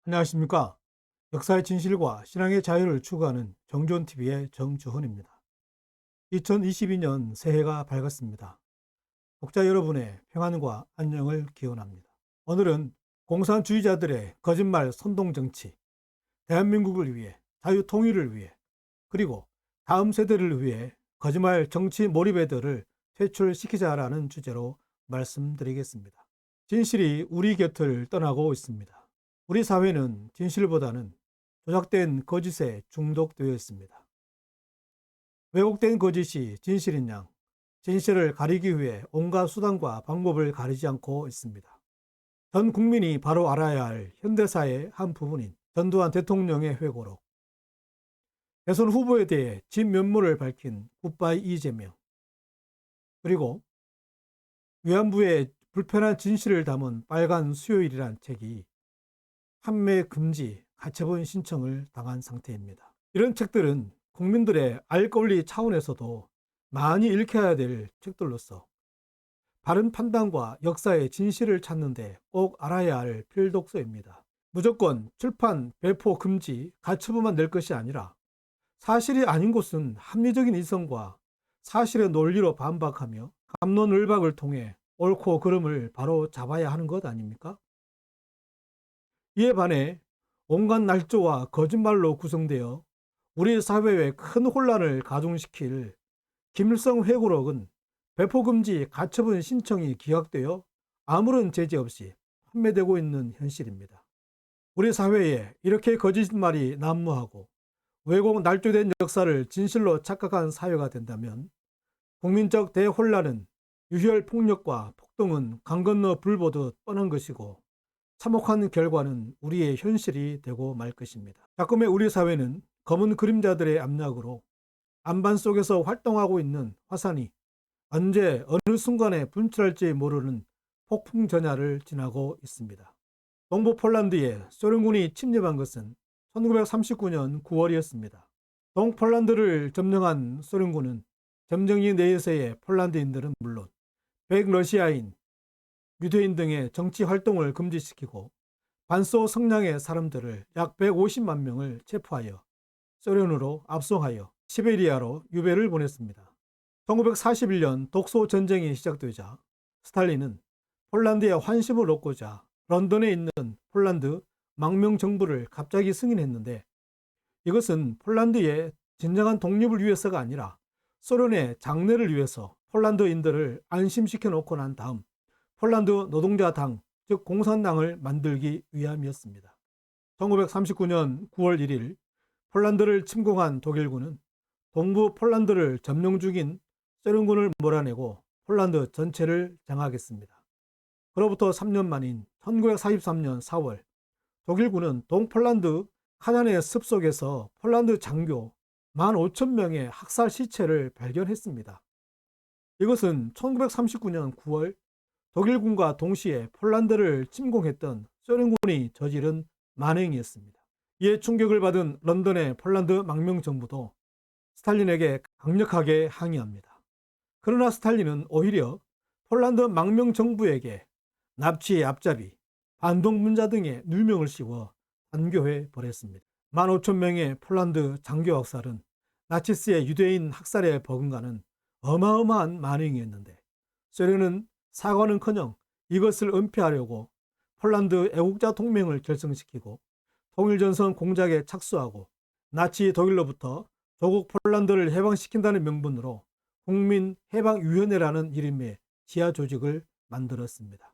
안녕하십니까. 역사의 진실과 신앙의 자유를 추구하는 정존TV의 정주헌입니다. 2022년 새해가 밝았습니다. 독자 여러분의 평안과 안녕을 기원합니다. 오늘은 공산주의자들의 거짓말 선동정치, 대한민국을 위해, 자유 통일을 위해, 그리고 다음 세대를 위해 거짓말 정치 몰입애들을 퇴출시키자라는 주제로 말씀드리겠습니다. 진실이 우리 곁을 떠나고 있습니다. 우리 사회는 진실보다는 조작된 거짓에 중독되어 있습니다. 왜곡된 거짓이 진실인 양, 진실을 가리기 위해 온갖 수단과 방법을 가리지 않고 있습니다. 전 국민이 바로 알아야 할 현대사의 한 부분인 전두환 대통령의 회고록, 대선 후보에 대해 진면모를 밝힌 굿바이 이재명, 그리고 위안부의 불편한 진실을 담은 빨간 수요일이란 책이 판매 금지, 가처분 신청을 당한 상태입니다. 이런 책들은 국민들의 알 권리 차원에서도 많이 읽혀야 될 책들로서 바른 판단과 역사의 진실을 찾는데 꼭 알아야 할 필독서입니다. 무조건 출판, 배포 금지, 가처분만 낼 것이 아니라 사실이 아닌 곳은 합리적인 이성과 사실의 논리로 반박하며 갑론을박을 통해 옳고 그름을 바로 잡아야 하는 것 아닙니까? 이에 반해 온갖 날조와 거짓말로 구성되어 우리 사회에 큰 혼란을 가중시킬 김일성 회고록은 배포금지 가처분 신청이 기각되어 아무런 제재 없이 판매되고 있는 현실입니다. 우리 사회에 이렇게 거짓말이 난무하고 왜곡 날조된 역사를 진실로 착각한 사회가 된다면 국민적 대혼란은 유혈 폭력과 폭동은 강 건너 불 보듯 뻔한 것이고 참혹한 결과는 우리의 현실이 되고 말 것입니다. 작금의 우리 사회는 검은 그림자들의 압력으로 안반 속에서 활동하고 있는 화산이 언제 어느 순간에 분출할지 모르는 폭풍 전야를 지나고 있습니다. 동부 폴란드에 소련군이 침입한 것은 1939년 9월이었습니다. 동폴란드를 점령한 소련군은 점령지 내에서의 폴란드인들은 물론 백러시아인, 유대인 등의 정치 활동을 금지시키고 반소 성량의 사람들을 약 150만 명을 체포하여 소련으로 압송하여 시베리아로 유배를 보냈습니다. 1941년 독소 전쟁이 시작되자 스탈린은 폴란드에 환심을 얻고자 런던에 있는 폴란드 망명 정부를 갑자기 승인했는데 이것은 폴란드의 진정한 독립을 위해서가 아니라 소련의 장래를 위해서 폴란드인들을 안심시켜 놓고 난 다음 폴란드 노동자당, 즉 공산당을 만들기 위함이었습니다. 1939년 9월 1일 폴란드를 침공한 독일군은 동부 폴란드를 점령 중인 소련군을 몰아내고 폴란드 전체를 장악했습니다. 그로부터 3년 만인 1943년 4월 독일군은 동폴란드 카잔의 습속에서 폴란드 장교 15,000명의 학살 시체를 발견했습니다. 이것은 1939년 9월 독일군과 동시에 폴란드를 침공했던 소련군이 저지른 만행이었습니다. 이에 충격을 받은 런던의 폴란드 망명 정부도 스탈린에게 강력하게 항의합니다. 그러나 스탈린은 오히려 폴란드 망명 정부에게 납치, 앞잡이, 반동문자 등의 누명을 씌워 단교해 버렸습니다. 15,000명의 폴란드 장교 학살은 나치스의 유대인 학살에 버금가는 어마어마한 만행이었는데 소련은 사과는커녕 이것을 은폐하려고 폴란드 애국자 동맹을 결성시키고 통일전선 공작에 착수하고 나치 독일로부터 조국 폴란드를 해방시킨다는 명분으로 국민해방위원회라는 이름의 지하 조직을 만들었습니다.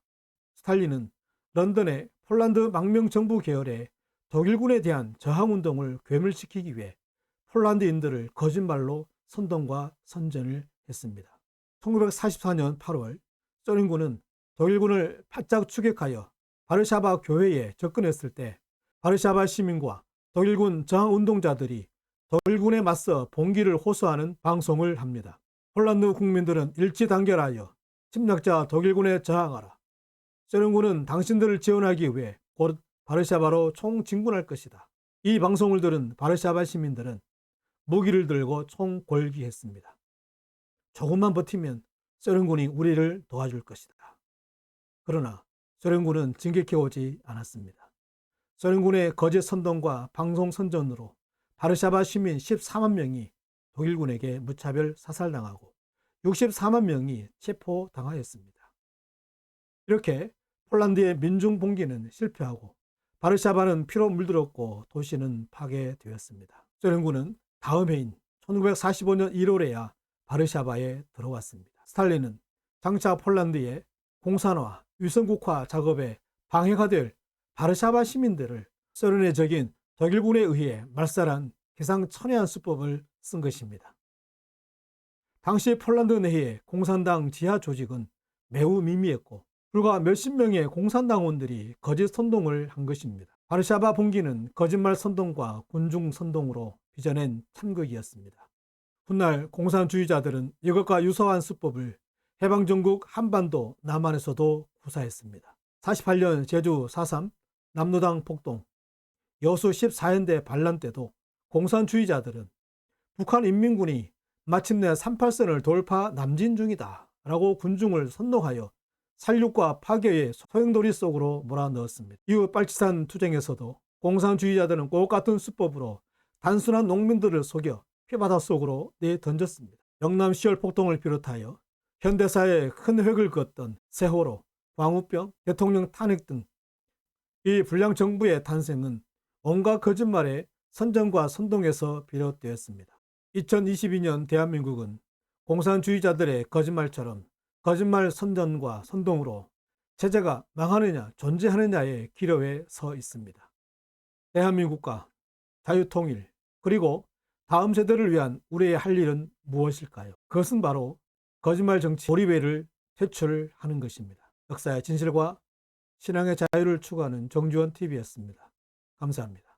스탈린은 런던의 폴란드 망명정부 계열의 독일군에 대한 저항운동을 괴멸시키기 위해 폴란드인들을 거짓말로 선동과 선전을 했습니다. 1944년 8월 소련군은 독일군을 바짝 추격하여 바르샤바 교회에 접근했을 때 바르샤바 시민과 독일군 저항운동자들이 독일군에 맞서 봉기를 호소하는 방송을 합니다. 폴란드 국민들은 일치단결하여 침략자 독일군에 저항하라. 소련군은 당신들을 지원하기 위해 곧 바르샤바로 총진군할 것이다. 이 방송을 들은 바르샤바 시민들은 무기를 들고 총궐기했습니다. 조금만 버티면 소련군이 우리를 도와줄 것이다. 그러나 소련군은 진격해 오지 않았습니다. 소련군의 거짓 선동과 방송 선전으로 바르샤바 시민 14만 명이 독일군에게 무차별 사살당하고 64만 명이 체포당하였습니다. 이렇게 폴란드의 민중 봉기는 실패하고 바르샤바는 피로 물들었고 도시는 파괴되었습니다. 소련군은 다음 해인 1945년 1월에야 바르샤바에 들어왔습니다. 스탈린은 장차 폴란드의 공산화, 위성국화 작업에 방해가 될 바르샤바 시민들을 소련의 적인 독일군에 의해 말살한 기상천외한 수법을 쓴 것입니다. 당시 폴란드 내의 공산당 지하 조직은 매우 미미했고 불과 몇십 명의 공산당원들이 거짓 선동을 한 것입니다. 바르샤바 봉기는 거짓말 선동과 군중 선동으로 빚어낸 참극이었습니다. 훗날 공산주의자들은 이것과 유사한 수법을 해방전국 한반도 남한에서도 구사했습니다. 48년 제주 4.3 남로당 폭동, 여수 14연대 반란 때도 공산주의자들은 북한 인민군이 마침내 38선을 돌파 남진 중이다 라고 군중을 선동하여 살육과 파괴의 소용돌이 속으로 몰아넣었습니다. 이후 빨치산 투쟁에서도 공산주의자들은 똑같은 수법으로 단순한 농민들을 속여 피바다 속으로 내던졌습니다. 영남 10월 폭동을 비롯하여 현대사에 큰 획을 그었던 세월호, 광우병, 대통령 탄핵 등 이 불량 정부의 탄생은 온갖 거짓말의 선전과 선동에서 비롯되었습니다. 2022년 대한민국은 공산주의자들의 거짓말처럼 거짓말 선전과 선동으로 체제가 망하느냐 존재하느냐의 기로에 서 있습니다. 대한민국과 자유통일 그리고 다음 세대를 위한 우리의 할 일은 무엇일까요? 그것은 바로 거짓말 정치 고리배를 퇴출하는 것입니다. 역사의 진실과 신앙의 자유를 추구하는 정주원 TV였습니다. 감사합니다.